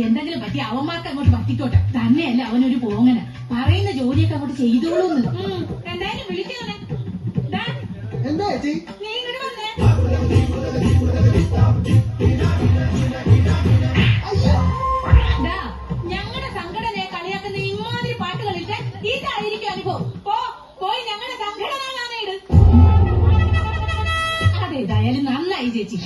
എന്തെങ്കിലും പറ്റി അവന്മാർക്ക് അങ്ങോട്ട് പറ്റിക്കോട്ടെ. തന്നെയല്ല അവനൊരു പോങ്ങന. പറയുന്ന ജോലിയൊക്കെ അങ്ങോട്ട് ചെയ്തോളൂന്ന്. എന്തായാലും വിളിക്കുന്നേ. എന്താ ചേച്ചി? നീ ഇങ്ങോട്ട് വന്നേ. ഞങ്ങളുടെ സംഘടനയെ കളിയാക്കുന്ന ഇമാതിരി പാട്ടുകളിട്ട് ഇതായിരിക്കും അനുഭവം. പോയി ഞങ്ങളുടെ സംഘടന നാണയിട്. അതേതായാലും നന്നായി ചേച്ചി.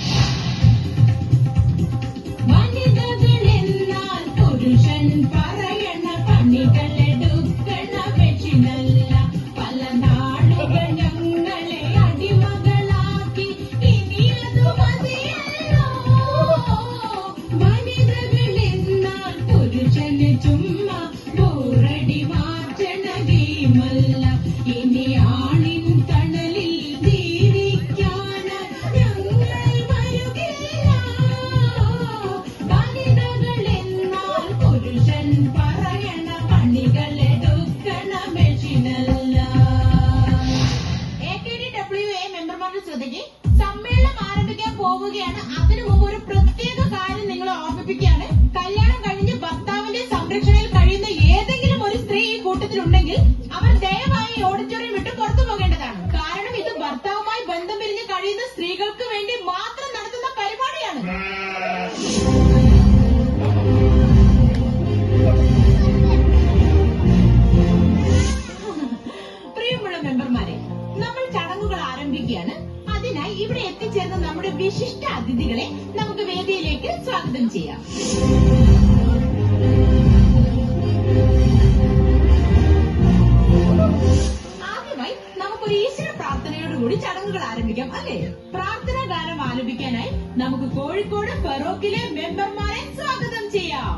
വനിതകളെന്നാൽ പുരുഷൻ പറയണ പണികളെടുക്കണ മെഷിനല്ല. പല നാളുകൾ ഞങ്ങളെ അടിമകളാക്കി, ഇനിയത് മതിയല്ലോ. വനിതകളെന്നാൽ പുരുഷന് ചുമ്മാ ബോറടി മാറ്റണ ഗെയിമല്ല. ഇനി ആണിൻ തണലിൽ ജീവിക്കാൻ ഞങ്ങൾ വരുകില്ല. വനിതകളെന്നാൽ പുരുഷൻ പറയണ പണികളെടുക്കണ മെഷിനല്ല. AKDWA മെമ്പർമാരുടെ ശ്രദ്ധയ്ക്ക് സമ്മേളനം ആരംഭിക്കാൻ പോവുകയാണ്. അതിനു മുമ്പ് ഒരു പ്രത്യേക കാര്യം നിങ്ങളെ ഓർമ്മിപ്പിക്കുകയാണ്. കല്യാണം കഴിഞ്ഞ് ഭർത്താവിന്റെ സംരക്ഷണയിൽ കഴിയുന്ന ഏതെങ്കിലും ഒരു സ്ത്രീ ഈ കൂട്ടത്തിലുണ്ടെങ്കിൽ അവർ ദയവായി ഓഡിറ്റോറിയം വിട്ട് പുറത്തു പോകേണ്ടതാണ്. കാരണം ഇത് ഭർത്താവുമായി ബന്ധം പിരിഞ്ഞ് കഴിയുന്ന സ്ത്രീകൾക്ക് വേണ്ടി മാത്രം നടത്തുന്ന പരിപാടിയാണ്. പ്രിയമുള്ള മെമ്പർമാരെ, നമ്മൾ ചടങ്ങുകൾ ആരംഭിക്കുകയാണ്. അതിനായി ഇവിടെ എത്തിച്ചേർന്ന നമ്മുടെ വിശിഷ്ട അതിഥികളെ നമുക്ക് വേദിയിലേക്ക് സ്വാഗതം ചെയ്യാം. ആദ്യമായി നമുക്കൊരു ഈശ്വര പ്രാർത്ഥനയോടുകൂടി ചടങ്ങുകൾ ആരംഭിക്കാം, അല്ലേ? പ്രാർത്ഥനാ ഗാനം ആലപിക്കാനായി നമുക്ക് കോഴിക്കോട് ഫറോക്കിലെ മെമ്പർമാരെ സ്വാഗതം ചെയ്യാം.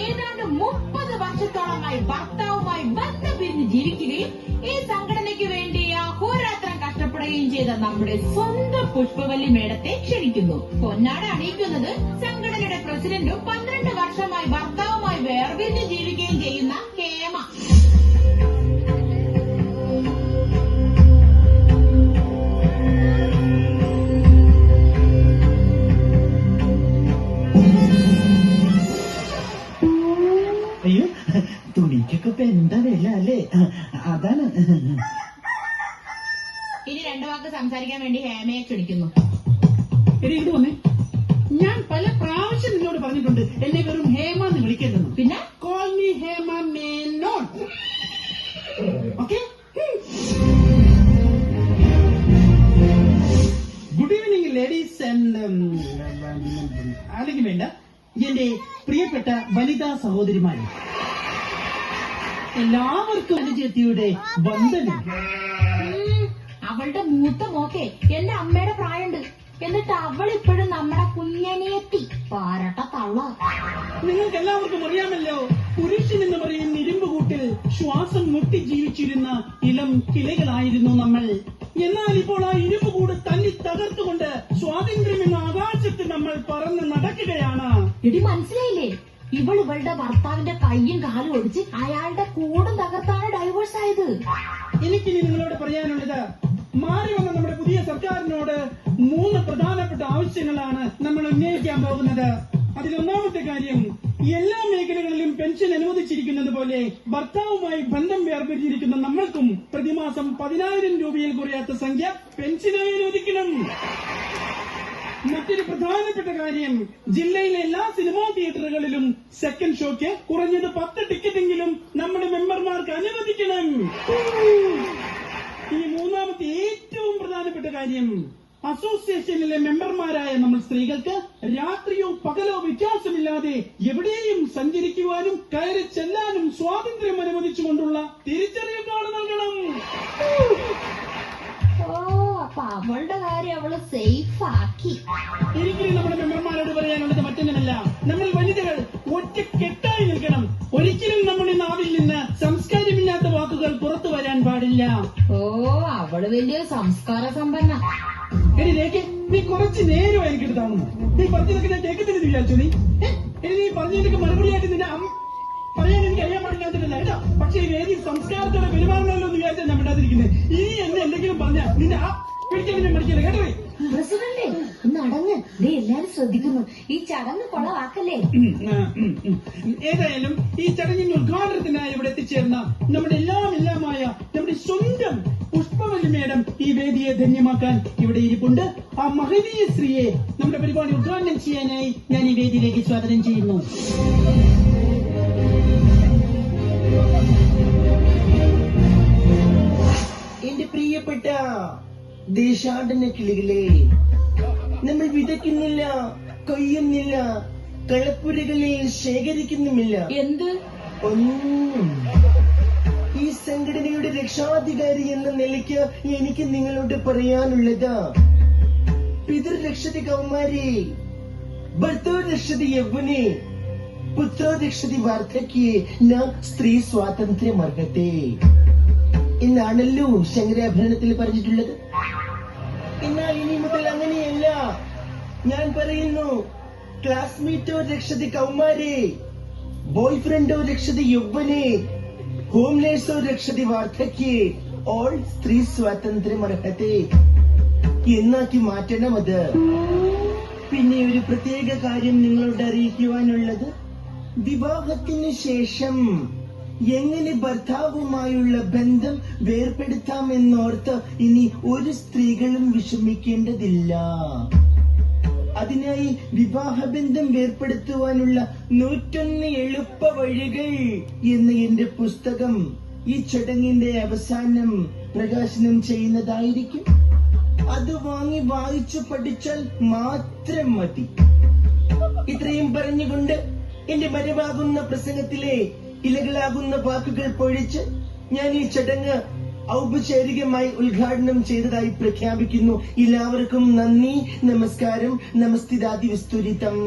ഏതാണ്ട് 30 വർഷത്തോളമായി ഭർത്താവുമായി ബന്ധം പിരിഞ്ഞ് ജീവിക്കുകയും ഈ സംഘടനയ്ക്ക് വേണ്ടി അഹോരാത്രം കഷ്ടപ്പെടുകയും ചെയ്ത നമ്മുടെ സ്വന്തം പുഷ്പവല്ലി മേഡത്തെ ക്ഷണിക്കുന്നു. പൊന്നാട അണിയിക്കുന്നത് സംഘടനയുടെ പ്രസിഡന്റും 12 വർഷമായി ഭർത്താവുമായി വേർപിരിഞ്ഞ് ജീവിക്കുകയും ചെയ്യുന്ന ഹേമ. അയ്യോ, തുണിക്കൊക്കെ ഇപ്പൊ എന്താ വില അല്ലേ? അതാണ്. ഇനി 2 വാക്ക് സംസാരിക്കാൻ വേണ്ടി ഹേമയെ ക്ഷണിക്കുന്നു. ഇത് വന്നേ. ഞാൻ പല പ്രാവശ്യം നിന്നോട് പറഞ്ഞിട്ടുണ്ട് എന്നെ വെറും ഹേമ എന്ന് വിളിക്കരുതെന്ന്. പിന്നെ call me Hema Menon. Okay? Good evening ladies and അല്ലെങ്കിൽ വേണ്ട എന്റെ പ്രിയപ്പെട്ട വനിതാ സഹോദരിമാരെ, എല്ലാവർക്കും അനുജത്തിയുടെ വന്ദനം. അവളുടെ മൂത്ത മോക്കെ എന്റെ അമ്മയുടെ പ്രായമുണ്ട്. എന്നിട്ട് അവൾ ഇപ്പോഴും നമ്മുടെ കുഞ്ഞനിയെത്തി പാരട്ട തള്ള. നിങ്ങൾക്ക് എല്ലാവർക്കും അറിയാമല്ലോ, പുരുഷൻ എന്ന് പറയുന്ന ഇരുമ്പ് കൂട്ടിൽ ശ്വാസം മുട്ടി ജീവിച്ചിരുന്ന ഇളം കിളകളായിരുന്നു നമ്മൾ. എന്നാൽ ഇപ്പോൾ ആ ഇരുമ്പ് കൂട് തല്ലി തകർത്തുകൊണ്ട് സ്വാതന്ത്ര്യം എന്ന ആകാശത്ത് നമ്മൾ പറന്ന് നടക്കുകയാണ്. ഇടി മനസ്സിലായില്ലേ? ഇവളുടെ ഭർത്താവിന്റെ കൈയും കാലും ഒടിച്ച് അയാളുടെ കൂടും തകർത്താണ് ഡൈവേഴ്സ് ആയത്. എനിക്കിനി നിങ്ങളോട് പറയാനുള്ളത്, മാറി വന്ന നമ്മുടെ പുതിയ സർക്കാരിനോട് 3 പ്രധാനപ്പെട്ട ആവശ്യങ്ങളാണ് നമ്മൾ ഉന്നയിക്കാൻ പോകുന്നത്. അതിലൊന്നാമത്തെ കാര്യം, എല്ലാ മേഖലകളിലും പെൻഷൻ അനുവദിച്ചിരിക്കുന്നത് പോലെ ഭർത്താവുമായി ബന്ധം വേർപിരിച്ചിരിക്കുന്ന നമ്മൾക്കും പ്രതിമാസം 10,000 രൂപയിൽ കുറയാത്ത സംഖ്യ പെൻഷനായി അനുവദിക്കണം. മറ്റൊരു പ്രധാനപ്പെട്ട കാര്യം, ജില്ലയിലെ എല്ലാ സിനിമാ തിയേറ്ററുകളിലും സെക്കൻഡ് ഷോയ്ക്ക് കുറഞ്ഞത് 10 ടിക്കറ്റെങ്കിലും നമ്മുടെ മെമ്പർമാർക്ക് അനുവദിക്കണം. ഈ മൂന്നാമത്തെ ഏറ്റവും പ്രധാനപ്പെട്ട കാര്യം, അസോസിയേഷനിലെ മെമ്പർമാരായ നമ്മൾ സ്ത്രീകൾക്ക് രാത്രിയോ പകലോ വ്യത്യാസമില്ലാതെ എവിടെയും സഞ്ചരിക്കുവാനും കയറി ചെല്ലാനും സ്വാതന്ത്ര്യം അനുവദിച്ചുകൊണ്ടുള്ള തിരിച്ചറിയൽ കാർഡ് നൽകണം. അപ്പൊ അവളുടെ കാര്യം അവള് സേഫ് ആക്കി. എനിക്കിനി നമ്മുടെ മെമ്പർമാരോട് പറയാനുള്ളത് മറ്റൊന്നുമല്ല, നമ്മൾ വനിതകൾ ഒറ്റക്കെട്ടായി നിൽക്കണം. ഒരിക്കലും നമ്മുടെ നാവിൽ നിന്ന് സംസ്കാരമില്ലാത്ത വാക്കുകൾ പുറത്തു വരാൻ പാടില്ല. അവള് വലിയ സംസ്കാര സമ്പന്ന. എടി രേഖ, നീ കുറച്ച് നേരം എനിക്കിട്ട് താങ്ങുന്നു. നീ പറഞ്ഞതൊക്കെ ഞാൻ കേൾക്കത്തില്ലെന്ന് വിചാരിച്ചു. നീ പറഞ്ഞതിനൊക്കെ മറുപടിയായിട്ട് നിന്നെ പറയാൻ എനിക്ക് അറിയാൻ പാടില്ലാത്തില്ല കേട്ടോ. പക്ഷേ ഈ വേദി സംസ്കാരത്തോടെ പെരുമാറണമല്ലോ എന്ന് വിചാരിച്ചാൽ ഞാൻ വിടാതിരിക്കുന്നത്. ഇനി എന്നെ എന്തെങ്കിലും പറഞ്ഞാൽ നിന്നെ പിടിക്കാൻ ഞാൻ മടിക്കില്ല കേട്ടോ. പ്രസിഡന്റ് നടന്ന് എല്ലാരും ശ്രദ്ധിക്കുന്നു. ഈ ചടങ്ങ് കൊളവാക്കല്ലേ. ഏതായാലും ഈ ചടങ്ങിന്റെ ഉദ്ഘാടനത്തിനായി ഇവിടെ എത്തിച്ചേർന്ന നമ്മുടെ എല്ലാമായ നമ്മുടെ സ്വന്തം പുഷ്പവല്ലി മേഡം ഈ വേദിയെ ധന്യമാക്കാൻ ഇവിടെ ഇരിപ്പുണ്ട്. ആ മഹനീയ സ്ത്രീയെ നമ്മുടെ പരിപാടി ഉദ്ഘാടനം ചെയ്യാനായി ഞാൻ ഈ വേദിയിലേക്ക് സ്വാഗതം ചെയ്യുന്നു. എന്റെ പ്രിയപ്പെട്ട ദേശാടന കിളികളെ, നമ്മൾ വിതയ്ക്കുന്നില്ല, കൊയ്യുന്നില്ല, കളപ്പുരകളിൽ ശേഖരിക്കുന്നുമില്ല, എന്ത് ഒന്നും. ഈ സംഘടനയുടെ രക്ഷാധികാരി എന്ന നിലയ്ക്ക് എനിക്ക് നിങ്ങളോട് പറയാനുള്ളത്, പിതൃരക്ഷതി കൗമാരി, ഭർത്തോ രക്ഷതി യൗവനെ, പുത്രോ രക്ഷതി വാർദ്ധക്യേ, ന സ്ത്രീ സ്വാതന്ത്ര്യമർഹത്തെ എന്നാണല്ലോ ശങ്കരാഭരണത്തിൽ പറഞ്ഞിട്ടുള്ളത്. എന്നാൽ ഇനി മുതൽ അങ്ങനെയല്ല. ഞാൻ പറയുന്നു, ക്ലാസ്മേറ്റോ രക്ഷതി കൗമാരെ, ബോയ് ഫ്രണ്ടോ രക്ഷതി യൗവനെ, ഹോംലേസോ രക്ഷതി വാർദ്ധക്യേ, ഓൾ സ്ത്രീ സ്വാതന്ത്ര്യമർഹത്തെ എന്നാക്കി മാറ്റണം അത്. പിന്നെ ഒരു പ്രത്യേക കാര്യം നിങ്ങളോട് അറിയിക്കുവാനുള്ളത്, വിവാഹത്തിന് ശേഷം എങ്ങനെ ഭർത്താവുമായുള്ള ബന്ധം വേർപെടുത്താമെന്നോർത്ത് ഇനി ഒരു സ്ത്രീകളും വിഷമിക്കേണ്ടതില്ല. അതിനായി വിവാഹബന്ധം വേർപെടുത്തുവാനുള്ള 101 എളുപ്പ വഴികൾ എന്ന എന്റെ പുസ്തകം ഈ ചടങ്ങിന്റെ അവസാനം പ്രകാശനം ചെയ്യുന്നതായിരിക്കും. അത് വാങ്ങി വായിച്ചു പഠിച്ചാൽ മാത്രം മതി. ഇത്രയും പറഞ്ഞുകൊണ്ട് എന്റെ മരവാകുന്ന പ്രസംഗത്തിലെ ഇലകളാകുന്ന വാക്കുകൾ പൊഴിച്ച് ഞാൻ ഈ ചടങ്ങ് ഔപചാരികമായി ഉദ്ഘാടനം ചെയ്തതായി പ്രഖ്യാപിക്കുന്നു. എല്ലാവർക്കും നന്ദി, നമസ്കാരം, നമസ്തിദാതി വിസ്തുരിതം.